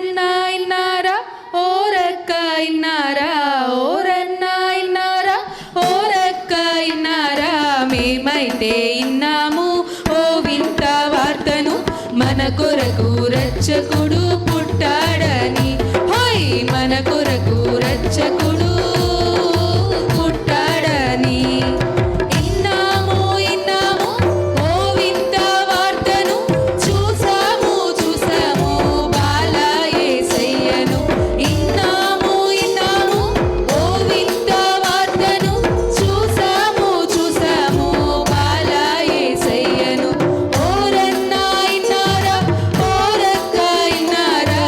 ఓరన్నా ఇన్నారా ఓరక్క ఇన్నారా ఓరన్నా ఇన్నారా ఓరక్క ఇన్నారా మేమైతే ఇన్నాము ఓ వింత వార్తను మన కొరకు రక్షకుడు పుట్టాడని హోయ్ మన కొరకు రక్షకుడు పుట్టాడని ఇన్నాము ఇన్నాము ఓ వింత వార్తను చూసాము చూసాము బాల యేసయ్యను ఇన్నాము ఇన్నాము ఓ వింత వార్తను చూసాము చూసాము బాల యేసయ్యను ఓరన్నా ఇన్నారా ఓరక్క ఇన్నారా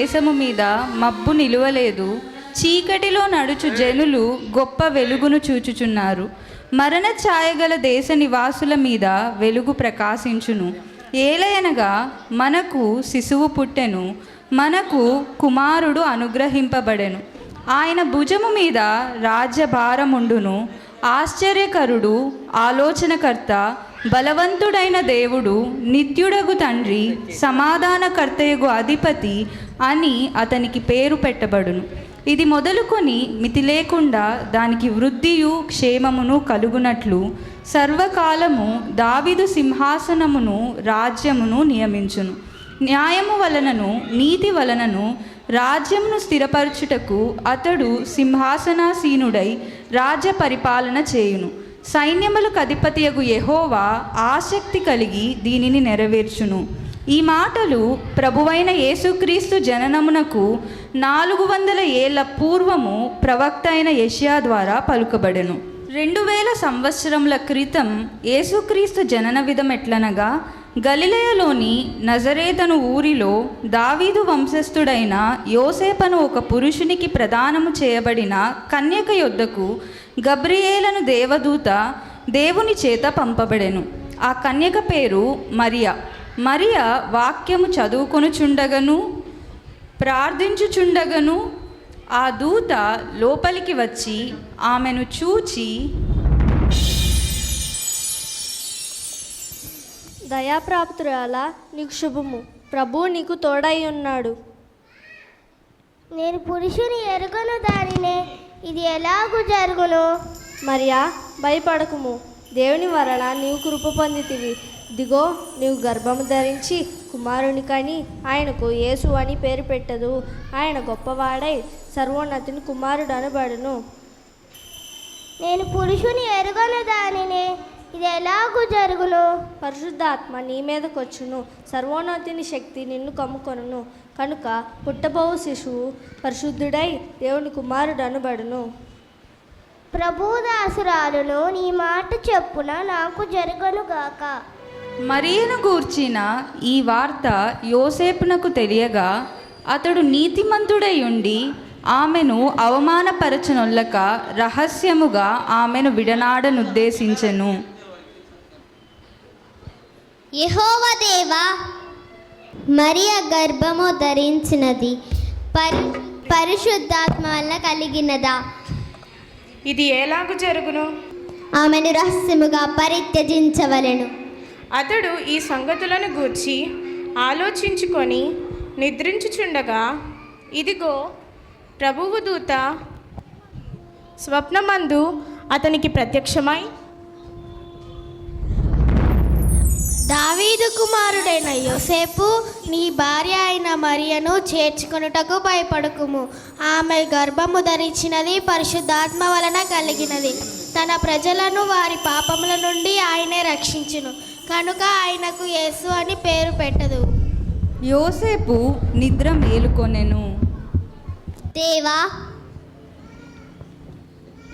దేశము మీద మబ్బు నిలువలేదు. చీకటిలో నడుచు జనులు గొప్ప వెలుగును చూచుచున్నారు. మరణ ఛాయగల దేశ నివాసుల మీద వెలుగు ప్రకాశించును. ఏలయనగా మనకు శిశువు పుట్టెను, మనకు కుమారుడు అనుగ్రహింపబడెను. ఆయన భుజము మీద రాజ్యభారముండును. ఆశ్చర్యకరుడు, ఆలోచనకర్త, బలవంతుడైన దేవుడు, నిత్యుడగు తండ్రి, సమాధానకర్తయగు అధిపతి అని అతనికి పేరు పెట్టబడును. ఇది మొదలుకొని మితి లేకుండా దానికి వృద్ధియు క్షేమమును కలుగునట్లు సర్వకాలము దావీదు సింహాసనమును రాజ్యమును నియమించును. న్యాయము వలనను నీతి వలనను రాజ్యమును స్థిరపరచుటకు అతడు సింహాసనాసీనుడై రాజ్య పరిపాలన చేయును. సైన్యములకు అధిపతియగు యెహోవా ఆసక్తి కలిగి దీనిని నెరవేర్చును. ఈ మాటలు ప్రభువైన యేసుక్రీస్తు జననమునకు 400 ఏళ్ల పూర్వము ప్రవక్త అయిన యెషయా ద్వారా పలుకబడెను. 2000 సంవత్సరముల క్రితం యేసుక్రీస్తు జనన విధం ఎట్లనగా, గలిలయలోని నజరేతను ఊరిలో దావీదు వంశస్థుడైన యోసేపను ఒక పురుషునికి ప్రదానము చేయబడిన కన్యక యొద్దకు గబ్రియేలను దేవదూత దేవుని చేత పంపబడెను. ఆ కన్యక పేరు మరియ. మరియ వాక్యము చదువుకొనుచుండగను ప్రార్థించుచుండగను ఆ దూత లోపలికి వచ్చి ఆమెను చూచి, దయాప్రాప్తురాలా, నీకు శుభము, ప్రభువు నీకు తోడై ఉన్నాడు. నేను పురుషుని ఎరుగను దానినే, ఇది ఎలాగూ జరుగును? మరియా, భయపడకుము, దేవుని వలన నీవు కృప పొందితివి. ఇదిగో, నీవు గర్భము ధరించి కుమారుని కని ఆయనకు యేసు అని పేరు పెట్టదు. ఆయన గొప్పవాడై సర్వోన్నతుని కుమారుడు అనబడును. నేను పురుషుని ఎరుగను దానినే, ఇది ఎలాగూ జరుగును? పరిశుద్ధాత్మ నీ మీదకొచ్చును, సర్వోన్నతుని శక్తి నిన్ను కమ్ముకొనును. కనుక పుట్టబోవు శిశువు పరిశుద్ధుడై దేవుని కుమారుడు అనబడును. ప్రభుదాసురాలును, నీ మాట చెప్పున నాకు జరుగునుగాక. మరియను గూర్చిన ఈ వార్త యోసేపునకు తెలియగా, అతడు నీతిమంతుడై ఉండి ఆమెను అవమానపరచనొల్లక రహస్యముగా ఆమెను విడనాడనుద్దేశించెను. యెహోవా దేవా, మరియ గర్భము ధరించినది పరిశుద్ధాత్మ వల్ల కలిగినదా? ఇది ఎలాగు జరుగును? ఆమెను రహస్యముగా పరిత్యజించవలెను. అతడు ఈ సంగతులను గూర్చి ఆలోచించుకొని నిద్రించుచుండగా, ఇదిగో, ప్రభువు దూత స్వప్నమందు అతనికి ప్రత్యక్షమై, దావీదు కుమారుడైన యోసేపు, నీ భార్య అయిన మరియను చేర్చుకొనుటకు భయపడకుము. ఆమె గర్భము ధరించినది పరిశుద్ధాత్మ వలన కలిగినది. తన ప్రజలను వారి పాపముల నుండి ఆయనే రక్షించును. కనుక ఆయనకు యేసు అని పేరు పెట్టదు. యోసేపు నిద్ర మేలుకొనెను. దేవా,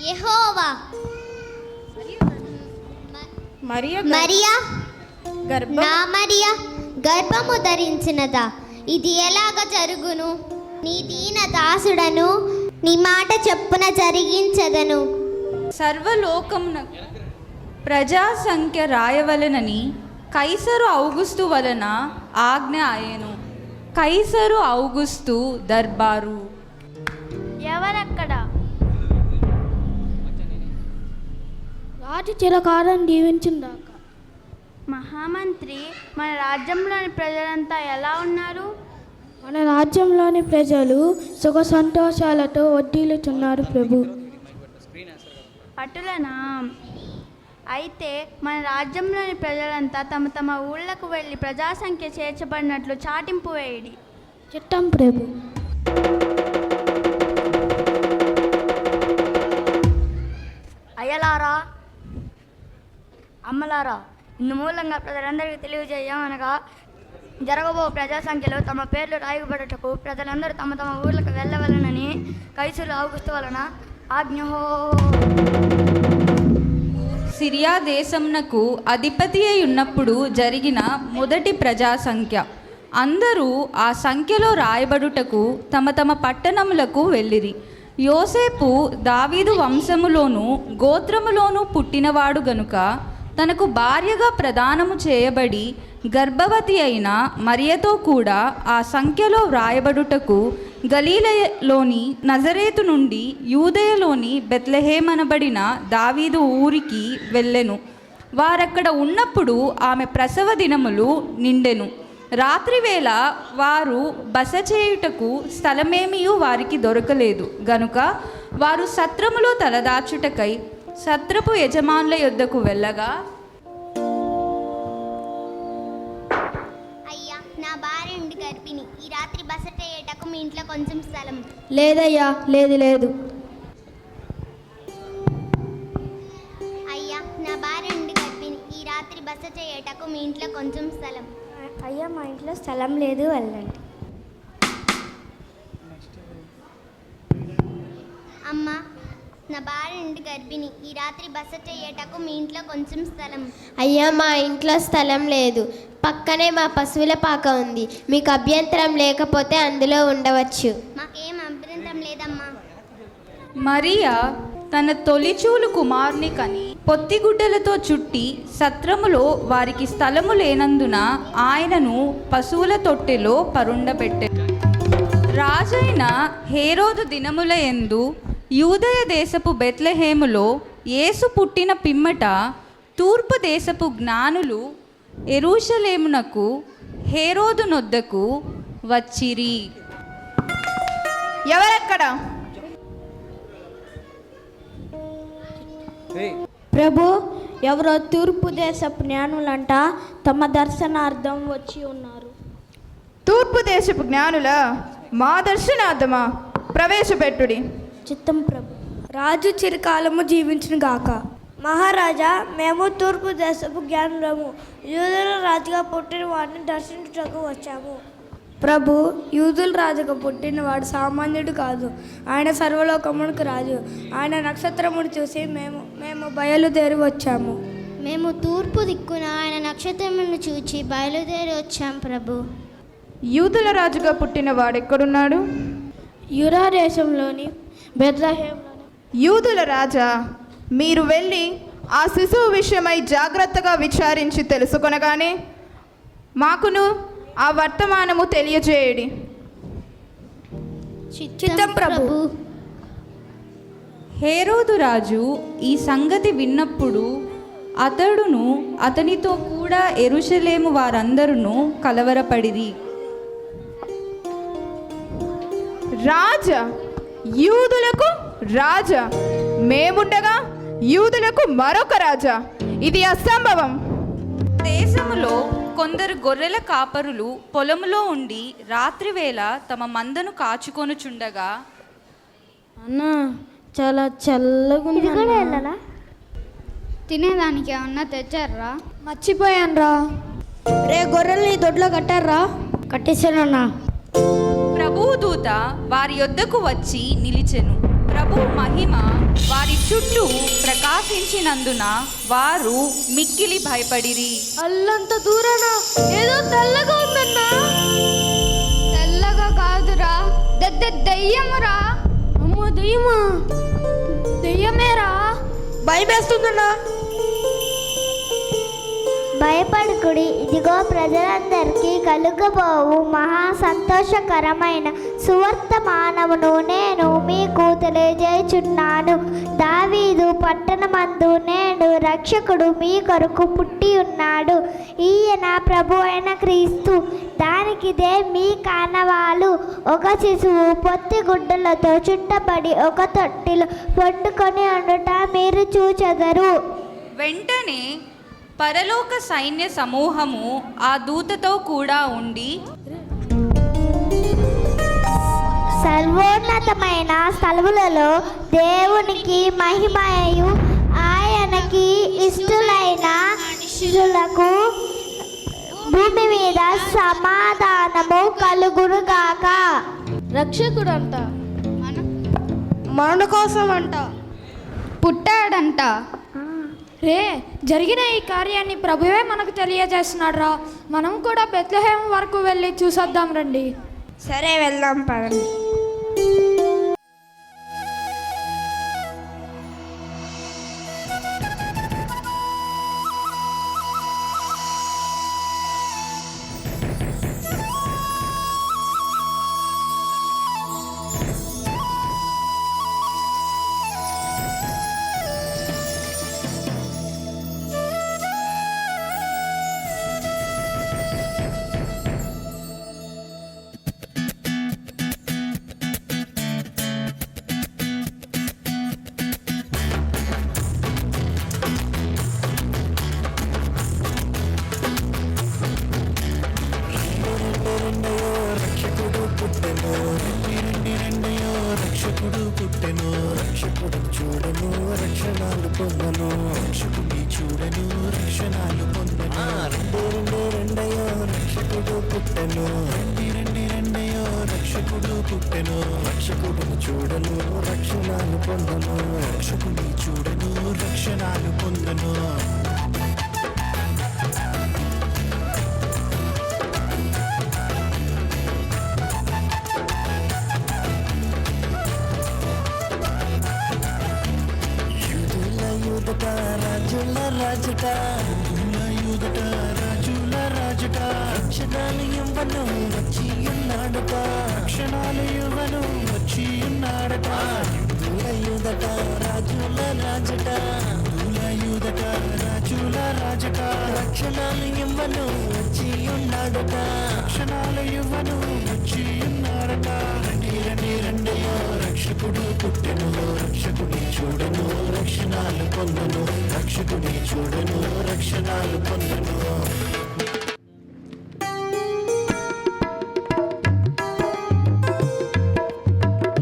యెహోవా, మరియా గర్భము ధరించినదా? ఇది ఎలాగ జరుగును? నీ దీన దాసుడను, నీ మాట చెప్పున జరిగించదను. సర్వలోకమున ప్రజా సంఖ్య రాయవలెనని కైసరు ఔగుస్తు వలన ఆజ్ఞ ఆయెను. కైసరు ఔగుస్తు దర్బారు. ఎవరక్కడ? రాజు చిరకాలం దీవించుందాక. మహామంత్రి, మన రాజ్యంలోని ప్రజలంతా ఎలా ఉన్నారు? మన రాజ్యంలోని ప్రజలు సుఖ సంతోషాలతో వడ్డీలుచున్నారు ప్రభు. అటులనా? అయితే మన రాజ్యంలోని ప్రజలంతా తమ తమ ఊళ్ళకు వెళ్ళి ప్రజాసంఖ్య చేర్చబడినట్లు చాటింపు వేయడి. చిత్తం ప్రభు. అయ్యలారా, అమ్మలారా, ఇందు మూలంగా ప్రజలందరికీ తెలియజేయమనగా, జరగబో ప్రజాసంఖ్యలో తమ పేర్లు రాయబడుటకు ప్రజలందరూ తమ తమ ఊళ్ళకు వెళ్ళవలనని కైసరు ఔగుస్తు వలన ఆజ్ఞ. సిరియా దేశమునకు అధిపతి అయి ఉన్నప్పుడు జరిగిన మొదటి ప్రజాసంఖ్య. అందరూ ఆ సంఖ్యలో రాయబడుటకు తమ తమ పట్టణములకు వెళ్ళిరి. యోసేపు దావీదు వంశములోను గోత్రములోను పుట్టినవాడు గనుక తనకు భార్యగా ప్రదానము చేయబడి గర్భవతి అయిన మరియతో కూడా ఆ సంఖ్యలో వ్రాయబడుటకు గలీలలోని నజరేతు నుండి యూదయలోని బెత్లెహేమనబడిన దావీదు ఊరికి వెళ్ళెను. వారక్కడ ఉన్నప్పుడు ఆమె ప్రసవ దినములు నిండెను. రాత్రివేళ వారు బస చేయుటకు స్థలమేమియూ వారికి దొరకలేదు గనుక వారు సత్రములో తలదాచుటకై సత్రపు యజమానుల యొద్దకు వెళ్ళగా, అయ్యా, నా భార్య ఉండి గర్భిణి. ఈ రాత్రి బస చేయటకు మీ ఇంట్లో కొంచెం స్థలం. లేదయ్యా, లేదు. అయ్యా, నా భార్య ఉండి గర్భిణి. ఈ రాత్రి బస చేయటకు మీ ఇంట్లో కొంచెం స్థలం. అయ్యా, మా ఇంట్లో స్థలం లేదు, వెళ్ళండి. అమ్మా, నా భార్య ఉండి గర్భిణి. ఈ రాత్రి బస చేయటకు మీ ఇంట్లో కొంచెం స్థలం. అయ్యా, మా ఇంట్లో స్థలం లేదు. పక్కనే మా పశువుల పాక ఉంది. మీకు అభ్యంతరం లేకపోతే అందులో ఉండవచ్చు. మాకేం అభ్యంతరం లేదమ్మా. మరియా తన తొలిచూలు కుమారుని కని పొత్తిగుడ్డలతో చుట్టి సత్రములో వారికి స్థలము లేనందున ఆయనను పశువుల తొట్టెలో పరుండబెట్టెను. రాజైన హేరోదు దినముల యందు యూదయ దేశపు బెత్లెహేములో యేసు పుట్టిన పిమ్మట తూర్పు దేశపు జ్ఞానులు యెరూషలేమునకు హేరోదు నొద్దకు వచ్చిరి. ఎవరెక్కడ? ప్రభు, ఎవరో తూర్పు దేశపు జ్ఞానులంట తమ దర్శనార్థం వచ్చి ఉన్నారు. తూర్పు దేశపు జ్ఞానుల మా దర్శనార్థమా? ప్రవేశపెట్టుడి. చిత్తం ప్రభు. రాజు చిరకాలము జీవించును గాక. మహారాజా, మేము తూర్పు దేశపు జ్ఞానులము. యూదుల రాజుగా పుట్టిన వాడిని దర్శించుటకు వచ్చాము. ప్రభు, యూదుల రాజుగా పుట్టినవాడు సామాన్యుడు కాదు. ఆయన సర్వలోకమునికి రాజు. ఆయన నక్షత్రమును చూసి మేము బయలుదేరి వచ్చాము. మేము తూర్పు దిక్కున ఆయన నక్షత్రములను చూచి బయలుదేరి వచ్చాం ప్రభు. యూదుల రాజుగా పుట్టిన వాడెక్కడున్నాడు? యూదా దేశంలోని బెత్లెహేములోని. యూదుల రాజా, మీరు వెళ్ళి ఆ శిశువు విషయమై జాగ్రత్తగా విచారించి తెలుసుకొనగానే మాకును ఆ వర్తమానము తెలియజేయడి. చిత్తం ప్రభు. హేరోదు రాజు ఈ సంగతి విన్నప్పుడు అతడును అతనితో కూడా యెరూషలేము వారందరూ కలవరపడిరి. రాజా, యూదులకు రాజా, మేముండగా యూదులకు మరొక రాజా, ఇది అసంభవం. దేశములో కొందరు గొర్రెల కాపరులు పొలములో ఉండి రాత్రివేళ తమ మందను కాచుకొనుచుండగా, అన్నా, చాలా చల్లగా ఉంది. తినేదానికి ఏమన్నా తెచ్చారా? మర్చిపోయాను. రే, గొర్రెల్ని దొడ్లో కట్టారా? కట్టేశానన్నా. ప్రభువు దూత వారి యొద్దకు వచ్చి నిలిచెను. ప్రభు మహిమ వారి చుట్టూ ప్రకాశించినందున వారు మిక్కిలి భయపడిరి. అల్లంత దూరాన ఏదో తెల్లగా ఉందన్నా. తెల్లగా కాదురా, దెయ్యమురా. అమ్మో, దెయ్యమా? దెయ్యమేరా? భయమేస్తుందన్నా. భయపడుకుడి, ఇదిగో ప్రజలందరికీ కలుగబోవు మహా సంతోషకరమైన సువర్తమానమును నేను మీకు తెలియజేయుచున్నాను. దావీదు పట్టణమందు నేడు రక్షకుడు మీ కొరకు పుట్టి ఉన్నాడు. ఈయన ప్రభు అయిన క్రీస్తు. దానికిదే మీ కానవాలు. ఒక శిశువు పొత్తిగుడ్డలతో చుట్టబడి ఒక తొట్టిలో పండుకొని ఉండుట మీరు చూచెదరు. వెంటనే పరలోక సైన్య సమూహము ఆ దూతతో కూడా ఉండి, సర్వోన్నతమైన స్థలములలో దేవునికి మహిమయు ఆయనకి ఇష్టలైన మనుషులకు భూమి మీద సమాధానము కలుగునుగాక. రక్షకుడు అంట, మన కోసం అంట పుట్టాడంట. రే, జరిగిన ఈ కార్యాన్ని ప్రభువే మనకు తెలియజేస్తున్నాడు రా. మనం కూడా బెత్లెహేం వరకు వెళ్ళి చూసొద్దాం రండి. సరే, వెళ్దాం పదండి.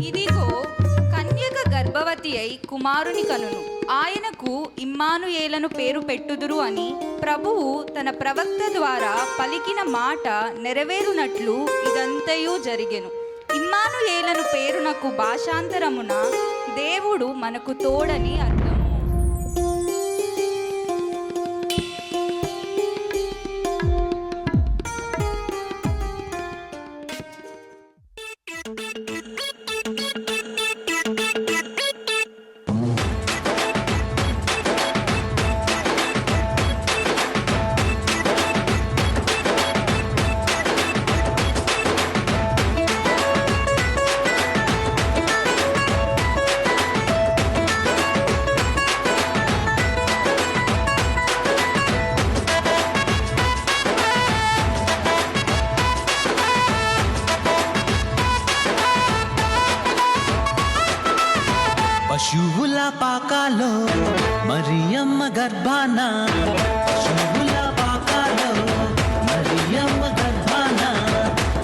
ఇదిగో, కన్యక గర్భవతి అయి కుమారుని కనును, ఆయనకు ఇమ్మానుయేలను పేరు పెట్టుదురు అని ప్రభువు తన ప్రవక్త ద్వారా పలికిన మాట నెరవేరునట్లు ఇదంతయు జరిగెను. ఇమ్మానుయేలను పేరునకు భాషాంతరమున దేవుడు మనకు తోడని అర్థము. పశువుల పాకాలో మరియమ్మ గర్భాన, పశువుల పాకాలో మరియమ్మ గర్భాన,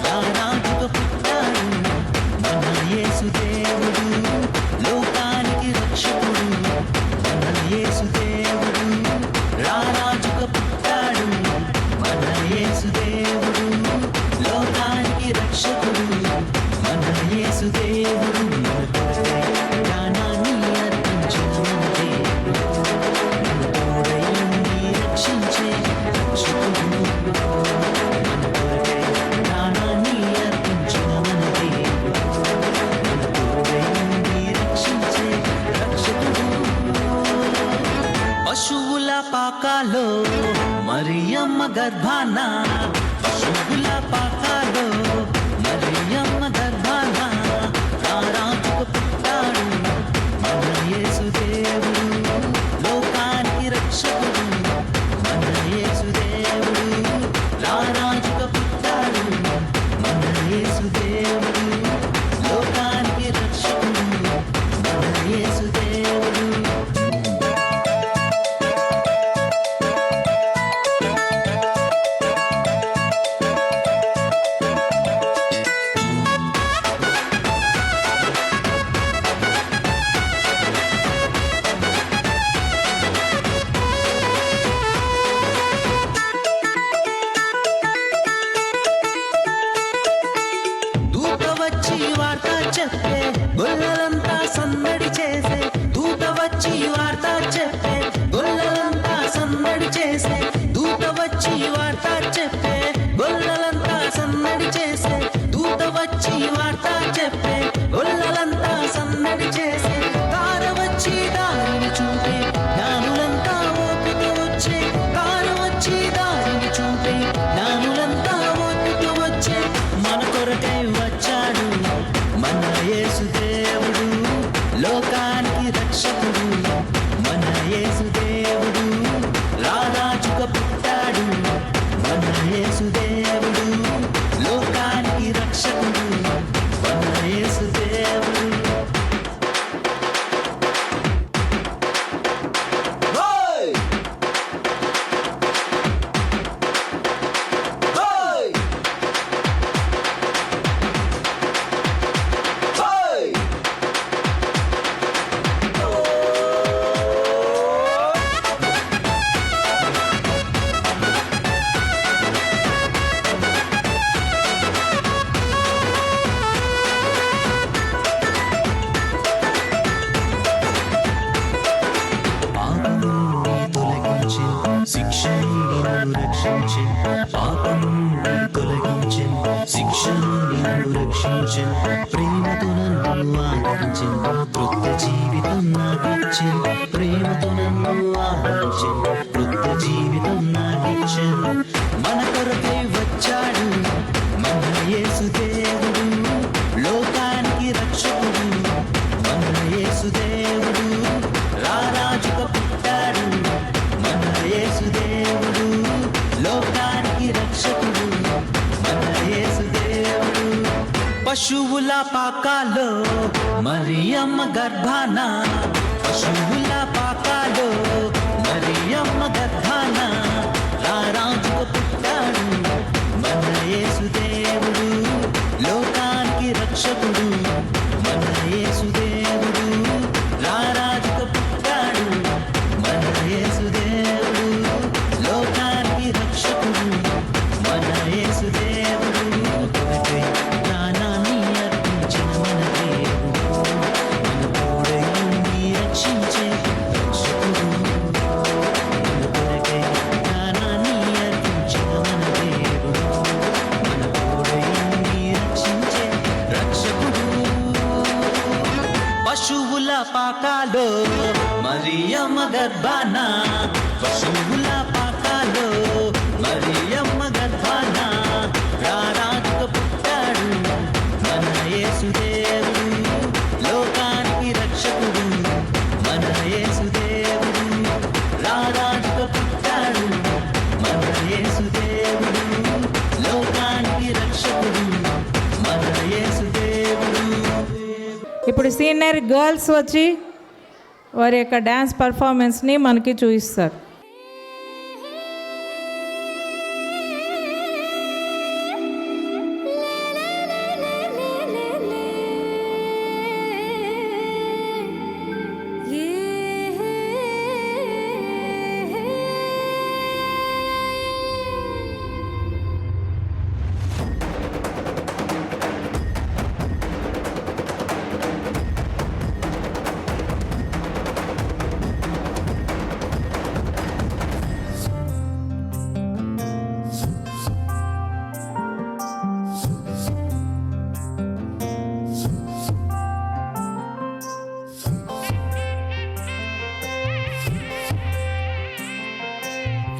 రారాజుగా పుట్టాడు మన యేసుదేవుడు, లోకానికి రక్షకుడు మన యేసుదేవుడు. రారాజుగా పుట్టాడు మన యేసుదేవుడు, లోకానికి రక్షకుడు మన యేసుదేవుడు. పశువుల పాకాలో మరియమ్మ గర్భాన, పశువుల పాకాలో మరియమ్మ గర్భాన, రారాజుగా పుట్టాడు మన యేసుదేవుడు, లోకానికి రక్షకుడు మన యేసుదేవుడు. రారాజుగా పుట్టాడు మన యేసుదేవుడు, లోకానికి రక్షకుడు మన యేసుదేవుడు. రక్షించి పాపను తొలగించి శిక్షను రక్షించి ప్రేమతో నన్ను ఆదరించి కృత జీవితం నాకిచ్చి ప్రేమతో నన్ను ఆదరించి కృత జీవితం నాకిచ్చి మన కొరకై వచ్చాడు మన యేసు దేవుడు లోకానికి రక్షకుడు మన యేసు దేవుడు రారాజుగా పుట్టాడు మన యేసు దేవుడు లోకానికి రక్షకుడు మన యేసు దేవుడు పశువుల పాకాలో మరియమ్మ గర్భాన పశువుల పాకాలో మరియమ్మ గర్భాన రారాజుగా పుట్టాడు మన యేసు దేవుడు లోకానికి రక్షకుడు మన యేసు దేవుడు రారాజుగా పుట్టాడు మన యేసు దేవుడు లోకానికి రక్షకుడు మన యేసు దేవుడు ప్రాణాన్ని అర్పించిన మన దేవుడు మన తోడై ఉండి రక్షించే రక్షకుడు మన కొరకై ప్రాణాన్ని అర్పించిన మన దేవుడు మన తోడై ఉండి రక్షించే రక్షకుడు పశువుల పాకాలో మరియమ్మ గర్భాన పశువుల పాకాలో మరియమ్మ గర్భాన రారాజుగా పుట్టాడు మన యేసు దేవుడు లోకానికి రక్షకుడు మన యేసు దేవుడు రారాజుగా పుట్టాడు మన యేసు దేవుడు లోకానికి రక్షకుడు మన యేసు దేవుడు. ఇప్పుడు సీనియర్ గర్ల్స్ వచ్చి వారి యొక్క డ్యాన్స్ పర్ఫార్మెన్స్ని మనకి చూపిస్తారు.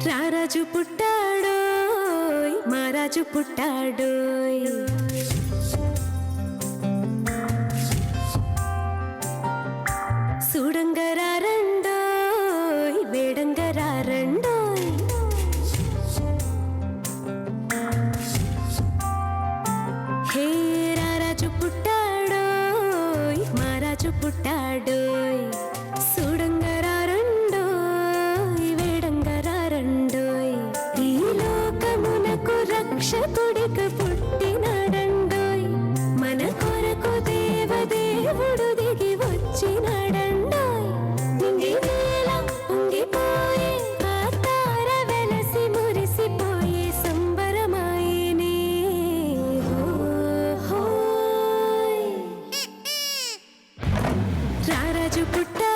రారాజు పుట్టాడోయ్ మహారాజు పుట్టాడోయ్ సూడంగరారండోయ్ వేడంగరారండోయ్ హే రారాజు పుట్టాడోయ్ మహారాజు పుట్టాడోయ్ సూడంగరారండోయ్ వేడంగరారండోయ్ ఈ లోకమునకు రక్షకుడికి పుట్టినాడండోయ్ మన కొరకు దేవదేవుడు దిగి వచ్చినాడండోయ్ నింగి నేల పొంగిపోయే ఆ తార వెలసి మురిసిపోయే సంబరమాయనే హోయ్ రారాజు పుట్టా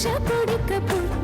రక్షకుడిక పుట్టినాడండోయ్